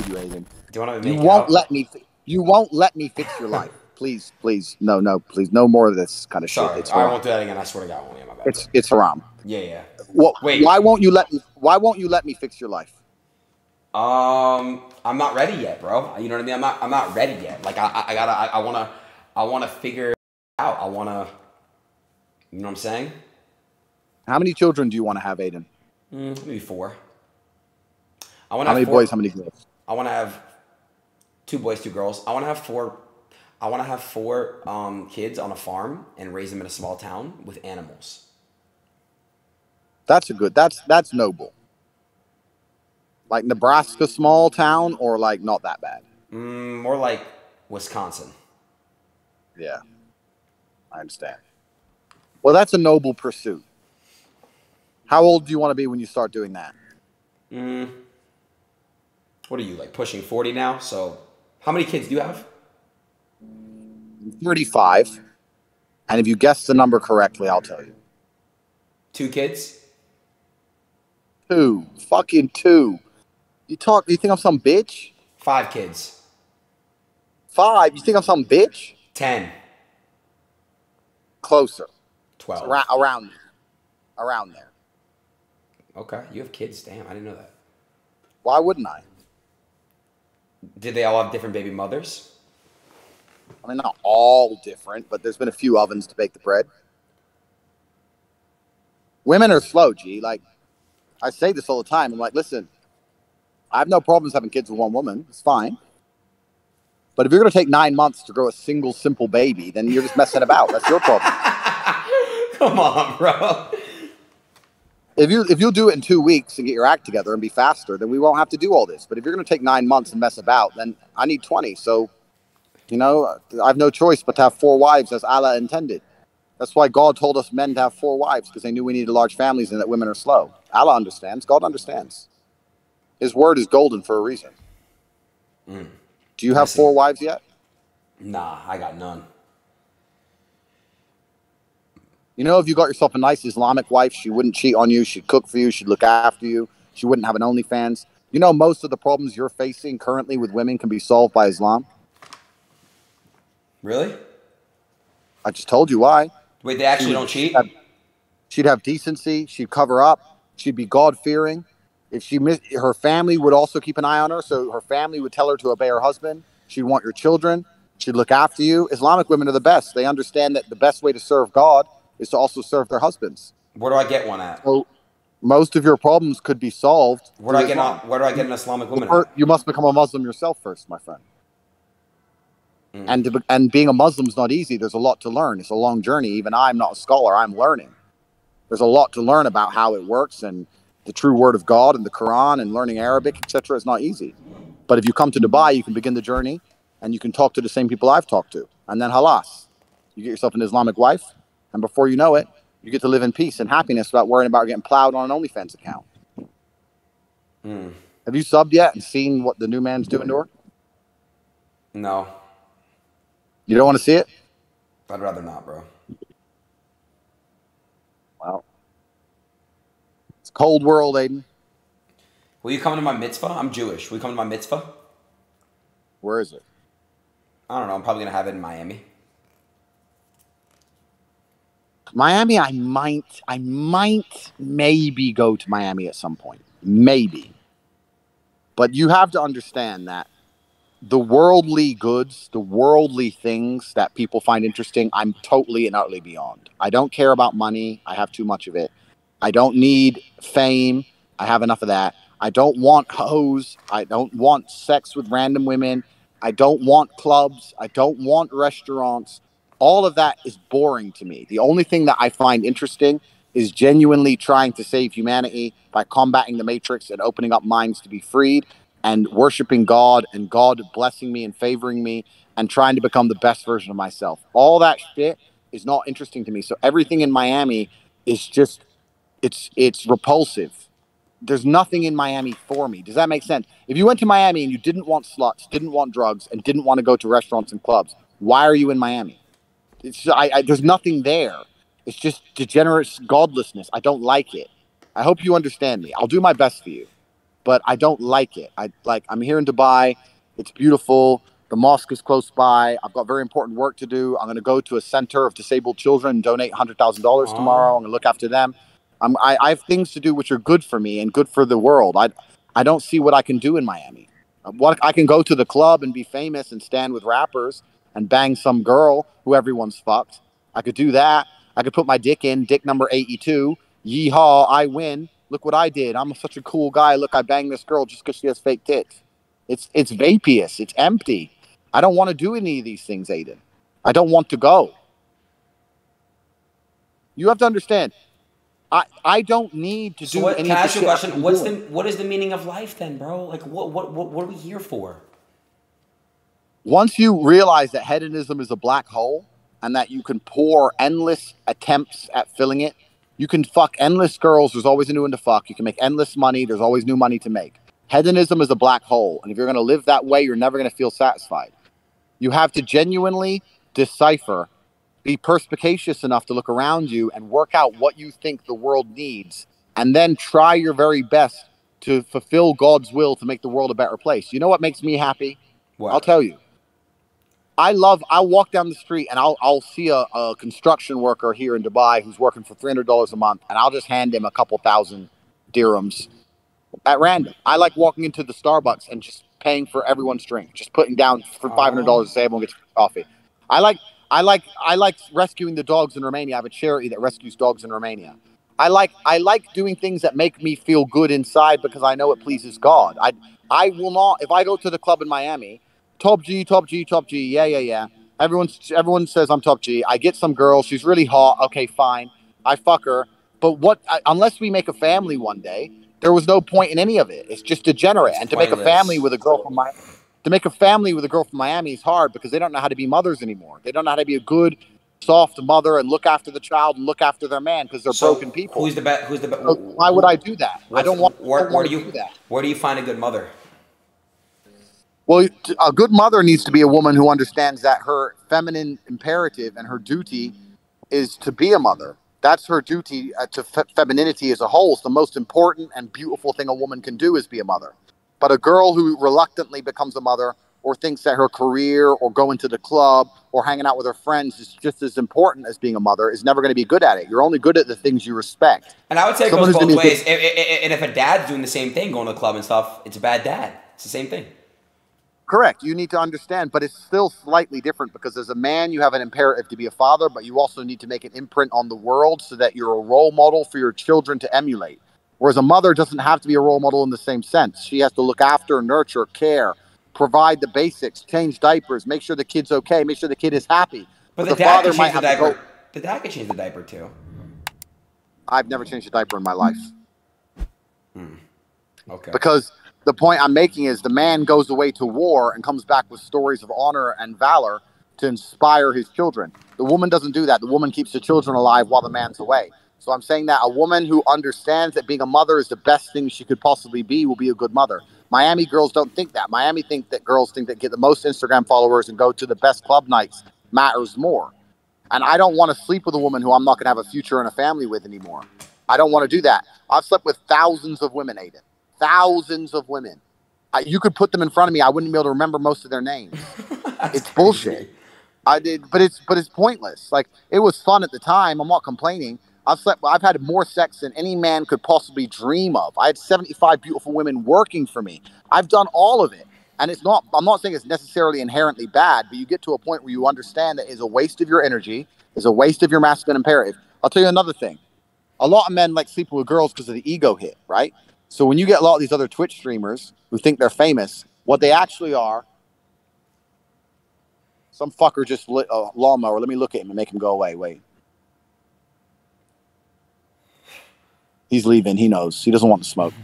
you, Adin. Do you want to You make won't out? let me. You won't let me fix your life. Please, please, no, please, no more of this kind of shit. Sorry, It's I haram. won't do that again. I swear to God, I won't. Yeah, my bad. It's haram. Yeah, yeah. What? Wait. Why won't you let me? Why won't you let me fix your life? I'm not ready yet, bro. You know what I mean? I'm not ready yet. Like I wanna figure it out. I wanna, you know what I'm saying? How many children do you want to have, Adin? Maybe 4. I want to How have many 4. boys? How many girls? I want to have 2 boys, 2 girls. I want to have 4. I want to have 4 kids on a farm and raise them in a small town with animals. That's a good. That's noble. Like Nebraska, small town, or like not that bad. More like Wisconsin. Yeah, I understand. Well, that's a noble pursuit. How old do you want to be when you start doing that? What are you, like, pushing 40 now? So how many kids do you have? 35. And if you guess the number correctly, I'll tell you. 2 kids? 2. Fucking 2. You think I'm some bitch? 5 kids? 5. You think I'm some bitch? 10? Closer. 12? Around there. Okay, you have kids. Damn, I didn't know that. Why wouldn't I? Did they all have different baby mothers? I mean, not all different, but there's been a few ovens to bake the bread. Women are slow, G. Like, I say this all the time. I'm like, listen, I have no problems having kids with one woman. It's fine. But if you're going to take 9 months to grow a single, simple baby, then you're just messing about. That's your problem. Come on, bro. If you'll do it in 2 weeks and get your act together and be faster, then we won't have to do all this. But if you're going to take 9 months and mess about, then I need 20. So, you know, I have no choice but to have 4 wives as Allah intended. That's why God told us men to have 4 wives, because they knew we needed large families and that women are slow. Allah understands. God understands. His word is golden for a reason. Do you have 4 wives yet? Nah, I got none. You know, if you got yourself a nice Islamic wife, she wouldn't cheat on you. She'd cook for you. She'd look after you. She wouldn't have an OnlyFans. You know, most of the problems you're facing currently with women can be solved by Islam. Really? I just told you why. Wait, they actually don't cheat? She'd have decency. She'd cover up. She'd be God-fearing. If her family would also keep an eye on her, so her family would tell her to obey her husband. She'd want your children. She'd look after you. Islamic women are the best. They understand that the best way to serve God is to also serve their husbands. Where do I get one at? So most of your problems could be solved. Where do I get an Islamic woman at? You must become a Muslim yourself first, my friend. And being a Muslim is not easy. There's a lot to learn. It's a long journey. Even I'm not a scholar. I'm learning. There's a lot to learn about how it works, and the true word of God and the Quran, and learning Arabic, etc. is not easy. But if you come to Dubai, you can begin the journey, and you can talk to the same people I've talked to. And then halas, you get yourself an Islamic wife, and before you know it, you get to live in peace and happiness without worrying about getting plowed on an OnlyFans account. Have you subbed yet and seen what the new man's doing to her? No. You don't want to see it? I'd rather not, bro. Well, it's a cold world, Adin. Will you come to my mitzvah? I'm Jewish. Will you come to my mitzvah? Where is it? I don't know. I'm probably going to have it in Miami. Miami, I might maybe go to Miami at some point. Maybe. But you have to understand that the worldly goods, the worldly things that people find interesting, I'm totally and utterly beyond. I don't care about money. I have too much of it. I don't need fame. I have enough of that. I don't want hoes. I don't want sex with random women. I don't want clubs. I don't want restaurants. All of that is boring to me. The only thing that I find interesting is genuinely trying to save humanity by combating the matrix and opening up minds to be freed and worshiping God and God blessing me and favoring me and trying to become the best version of myself. All that shit is not interesting to me. So everything in Miami is just, it's repulsive. There's nothing in Miami for me. Does that make sense? If you went to Miami and you didn't want sluts, didn't want drugs, and didn't want to go to restaurants and clubs, why are you in Miami? There's nothing there. It's just degenerate godlessness. I don't like it. I hope you understand me. I'll do my best for you. but I don't like it. I'm here in Dubai. It's beautiful. The mosque is close by. I've got very important work to do. I'm going to go to a center of disabled children and donate $100,000 tomorrow. I'm going to look after them. I have things to do which are good for me and good for the world. I don't see what I can do in Miami. What I can go to the club and be famous and stand with rappers and bang some girl who everyone's fucked. I could do that. I could put my dick in, dick number 82. Yeehaw, I win. Look what I did. I'm such a cool guy. Look, I banged this girl just because she has fake tits. It's vapious. It's empty. I don't want to do any of these things, Adin. I don't want to go. You have to understand. I don't need to do any of the shit. Can I ask you a question? What is the meaning of life then, bro? Like what are we here for? Once you realize that hedonism is a black hole and that you can pour endless attempts at filling it, you can fuck endless girls. There's always a new one to fuck. You can make endless money. There's always new money to make. Hedonism is a black hole. And if you're going to live that way, you're never going to feel satisfied. You have to genuinely decipher, be perspicacious enough to look around you and work out what you think the world needs, and then try your very best to fulfill God's will to make the world a better place. You know what makes me happy? What? I'll tell you. I'll walk down the street and I'll see a construction worker here in Dubai who's working for $300 a month, and I'll just hand him a couple thousand dirhams at random. I like walking into the Starbucks and just paying for everyone's drink, just putting down for $500 to say everyone gets coffee. I like rescuing the dogs in Romania. I have a charity that rescues dogs in Romania. I like doing things that make me feel good inside because I know it pleases God. I will not, if I go to the club in Miami, top G, yeah. Everyone says I'm top G. I get some girl, she's really hot. Okay, fine. I fuck her. But unless we make a family one day, there was no point in any of it. It's just degenerate. And to make a family with a girl from Miami is hard because they don't know how to be mothers anymore. They don't know how to be a good, soft mother and look after the child and look after their man because they're broken people. Who's the best? So why would I do that? I don't want to do that. Where do you find a good mother? Well, a good mother needs to be a woman who understands that her feminine imperative and her duty is to be a mother. That's her duty to femininity as a whole. It's the most important and beautiful thing a woman can do is be a mother. But a girl who reluctantly becomes a mother or thinks that her career or going to the club or hanging out with her friends is just as important as being a mother is never going to be good at it. You're only good at the things you respect. And I would say it goes both ways. And if a dad's doing the same thing, going to the club and stuff, it's a bad dad. It's the same thing. Correct. You need to understand, but it's still slightly different because as a man, you have an imperative to be a father, but you also need to make an imprint on the world so that you're a role model for your children to emulate. Whereas a mother doesn't have to be a role model in the same sense. She has to look after, nurture, care, provide the basics, change diapers, make sure the kid's okay, make sure the kid is happy. But the dad can change the diaper. The dad can change the diaper too. I've never changed a diaper in my life. Okay. Because the point I'm making is the man goes away to war and comes back with stories of honor and valor to inspire his children. The woman doesn't do that. The woman keeps the children alive while the man's away. So I'm saying that a woman who understands that being a mother is the best thing she could possibly be will be a good mother. Miami girls don't think that. Miami girls think that get the most Instagram followers and go to the best club nights matters more. And I don't want to sleep with a woman who I'm not going to have a future and a family with anymore. I don't want to do that. I've slept with thousands of women, Adin. Thousands of women. You could put them in front of me. I wouldn't be able to remember most of their names. It's bullshit. I did, but it's pointless. Like, it was fun at the time. I'm not complaining. I've had more sex than any man could possibly dream of. I had 75 beautiful women working for me. I've done all of it. And I'm not saying it's necessarily inherently bad, but you get to a point where you understand that it's a waste of your energy, it's a waste of your masculine imperative. I'll tell you another thing. A lot of men like sleeping with girls because of the ego hit, right? So when you get a lot of these other Twitch streamers who think they're famous, what they actually are, some fucker just lit a lawnmower. Let me look at him and make him go away. Wait. He's leaving. He knows. He doesn't want to smoke.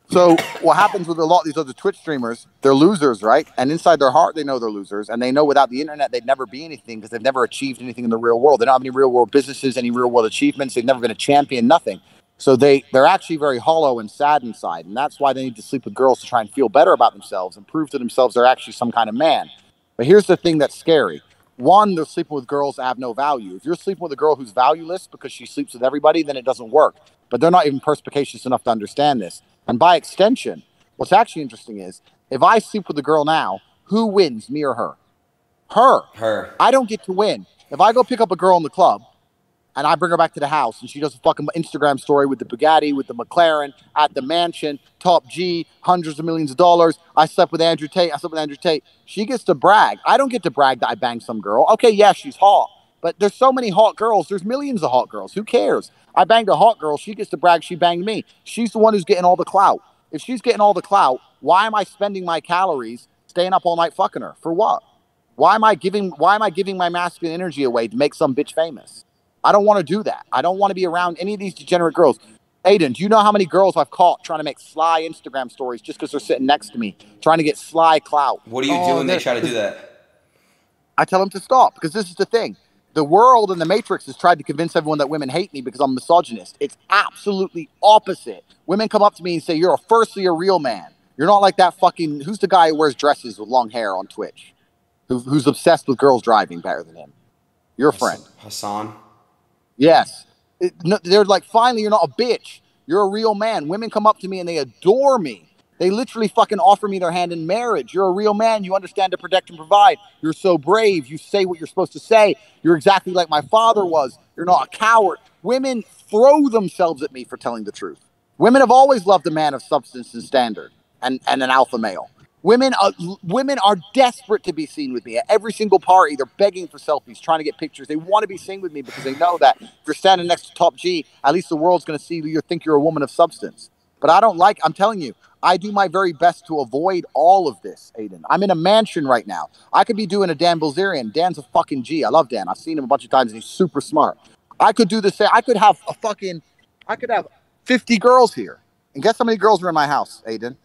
So what happens with a lot of these other Twitch streamers, they're losers, right? And inside their heart, they know they're losers. And they know without the internet, they'd never be anything because they've never achieved anything in the real world. They don't have any real world businesses, any real world achievements. They've never been a champion, nothing. So they're actually very hollow and sad inside. And that's why they need to sleep with girls to try and feel better about themselves and prove to themselves they're actually some kind of man. But here's the thing that's scary. One, they're sleeping with girls that have no value. If you're sleeping with a girl who's valueless because she sleeps with everybody, then it doesn't work. But they're not even perspicacious enough to understand this. And by extension, what's actually interesting is if I sleep with a girl now, who wins, me or her? Her. Her. I don't get to win. If I go pick up a girl in the club and I bring her back to the house and she does a fucking Instagram story with the Bugatti, with the McLaren, at the mansion, top G, hundreds of millions of dollars. I slept with Andrew Tate. She gets to brag. I don't get to brag that I banged some girl. Okay, yeah, she's hot. But there's so many hot girls. There's millions of hot girls. Who cares? I banged a hot girl. She gets to brag she banged me. She's the one who's getting all the clout. If she's getting all the clout, why am I spending my calories staying up all night fucking her? For what? Why am I giving my masculine energy away to make some bitch famous? I don't want to do that. I don't want to be around any of these degenerate girls. Adin, do you know how many girls I've caught trying to make sly Instagram stories just because they're sitting next to me, trying to get sly clout? What do you do when they try to do that? I tell them to stop, because this is the thing. The world and the Matrix has tried to convince everyone that women hate me because I'm a misogynist. It's absolutely opposite. Women come up to me and say, you're firstly a real man. You're not like that fucking, who's the guy who wears dresses with long hair on Twitch? Who's obsessed with girls driving better than him? Your friend. Hassan. Yes. They're like, finally, you're not a bitch. You're a real man. Women come up to me and they adore me. They literally fucking offer me their hand in marriage. You're a real man. You understand to protect and provide. You're so brave. You say what you're supposed to say. You're exactly like my father was. You're not a coward. Women throw themselves at me for telling the truth. Women have always loved a man of substance and standard and an alpha male. Women are desperate to be seen with me. At every single party, they're begging for selfies, trying to get pictures. They want to be seen with me because they know that if you're standing next to top G, at least the world's going to see you, think you're a woman of substance. But I'm telling you, I do my very best to avoid all of this, Adin. I'm in a mansion right now. I could be doing a Dan Bilzerian. Dan's a fucking G. I love Dan. I've seen him a bunch of times and he's super smart. I could do the same. I could have 50 girls here. And guess how many girls are in my house, Adin?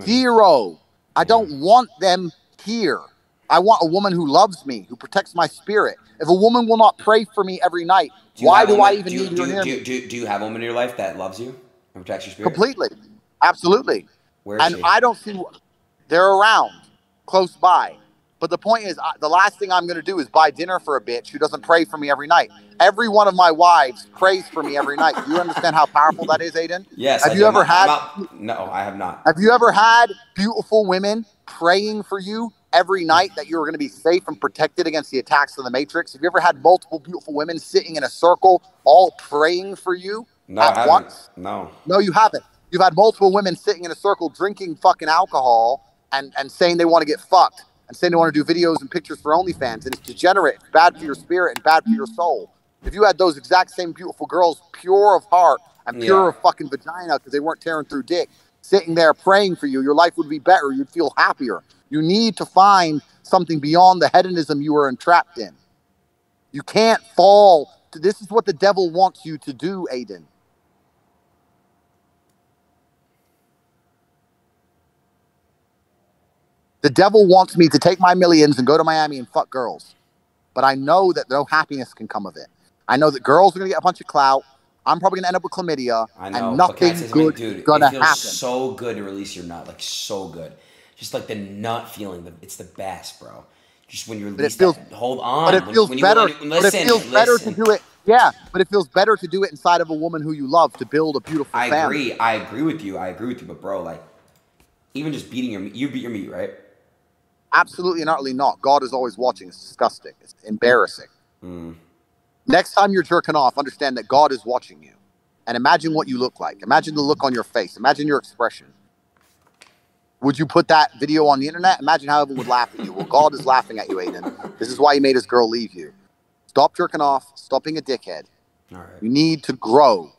0. I don't want them here. I want a woman who loves me, who protects my spirit. If a woman will not pray for me every night, why do I even need her near me? Do you have a woman in your life that loves you and protects your spirit? Completely. Absolutely. Where is she? I don't see, they're around, close by. But the point is, the last thing I'm going to do is buy dinner for a bitch who doesn't pray for me every night. Every one of my wives prays for me every night. Do you understand how powerful that is, Adin? Yes. Have you ever had? No, I have not. Have you ever had beautiful women praying for you every night that you were going to be safe and protected against the attacks of the Matrix? Have you ever had multiple beautiful women sitting in a circle all praying for you at once? No, you haven't. You've had multiple women sitting in a circle drinking fucking alcohol and saying they want to get fucked and saying they want to do videos and pictures for OnlyFans, and it's degenerate, it's bad for your spirit and bad for your soul. If you had those exact same beautiful girls, pure of heart and pure of fucking vagina because they weren't tearing through dick, sitting there praying for you, your life would be better. You'd feel happier. You need to find something beyond the hedonism you were entrapped in. You can't fall. This is what the devil wants you to do, Adin. The devil wants me to take my millions and go to Miami and fuck girls. But I know that no happiness can come of it. I know that girls are going to get a bunch of clout. I'm probably going to end up with chlamydia. I know, and nothing good is going to happen. It feels so good to release your nut. Like, so good. Just like the nut feeling. It's the best, bro. Just when you release that. Hold on. But it feels better. Better to do it. Yeah, but it feels better to do it inside of a woman who you love to build a beautiful family. I agree with you. But, bro, like, even just beating your meat. You beat your meat, right? Absolutely and utterly not. God is always watching. It's disgusting. It's embarrassing. Next time you're jerking off, understand that God is watching you. And imagine what you look like. Imagine the look on your face. Imagine your expression. Would you put that video on the internet? Imagine how everyone would laugh at you. Well, God is laughing at you, Adin. This is why he made his girl leave you. Stop jerking off. Stop being a dickhead. All right. You need to grow.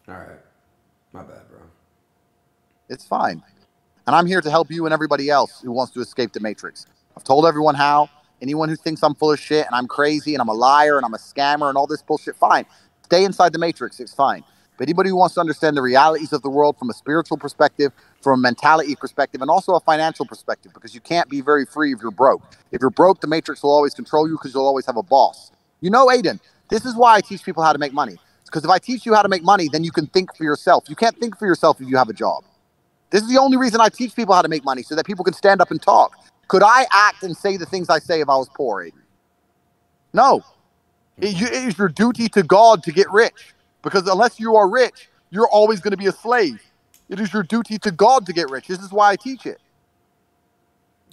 All right. My bad, bro. It's fine. And I'm here to help you and everybody else who wants to escape the Matrix. I've told everyone how. Anyone who thinks I'm full of shit and I'm crazy and I'm a liar and I'm a scammer and all this bullshit, fine. Stay inside the Matrix. It's fine. But anybody who wants to understand the realities of the world from a spiritual perspective, from a mentality perspective, and also a financial perspective, because you can't be very free if you're broke. If you're broke, the Matrix will always control you because you'll always have a boss. You know, Adin, this is why I teach people how to make money. Because if I teach you how to make money, then you can think for yourself. You can't think for yourself if you have a job. This is the only reason I teach people how to make money, so that people can stand up and talk. Could I act and say the things I say if I was poor, Aiden? No. It is your duty to God to get rich. Because unless you are rich, you're always going to be a slave. It is your duty to God to get rich. This is why I teach it.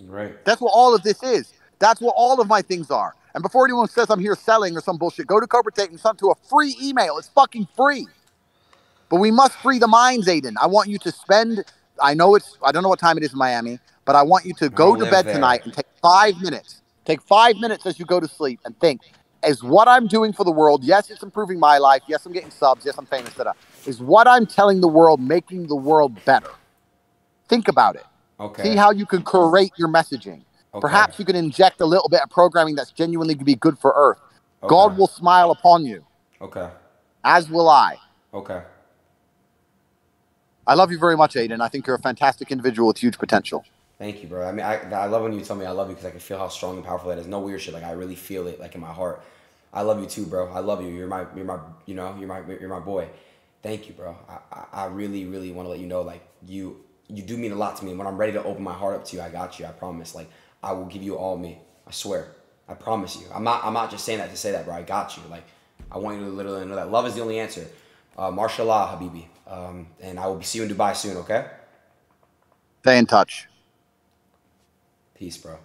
Right. That's what all of this is. That's what all of my things are. And before anyone says I'm here selling or some bullshit, go to Cobra Tate and send to a free email. It's fucking free. But we must free the minds, Aiden. I want you to spend, I don't know what time it is in Miami, but I want you to go to bed tonight and take 5 minutes. Take 5 minutes as you go to sleep and think, is what I'm doing for the world, yes, it's improving my life, yes, I'm getting subs, yes, I'm famous, is what I'm telling the world making the world better? Think about it. Okay. See how you can curate your messaging. Okay. Perhaps you can inject a little bit of programming that's genuinely going to be good for Earth. Okay. God will smile upon you. Okay. As will I. Okay. I love you very much, Aiden. I think you're a fantastic individual with huge potential. Thank you, bro. I mean, I love when you tell me I love you because I can feel how strong and powerful that is. No weird shit. Like I really feel it, like in my heart. I love you too, bro. I love you. You're my, you're my boy. Thank you, bro. I really, really want to let you know, like you do mean a lot to me. When I'm ready to open my heart up to you, I got you. I promise. Like I will give you all me. I swear. I promise you. I'm not just saying that to say that, bro. I got you. Like I want you to literally know that love is the only answer. Mashallah, Habibi. And I will see you in Dubai soon, okay? Stay in touch. Peace, bro.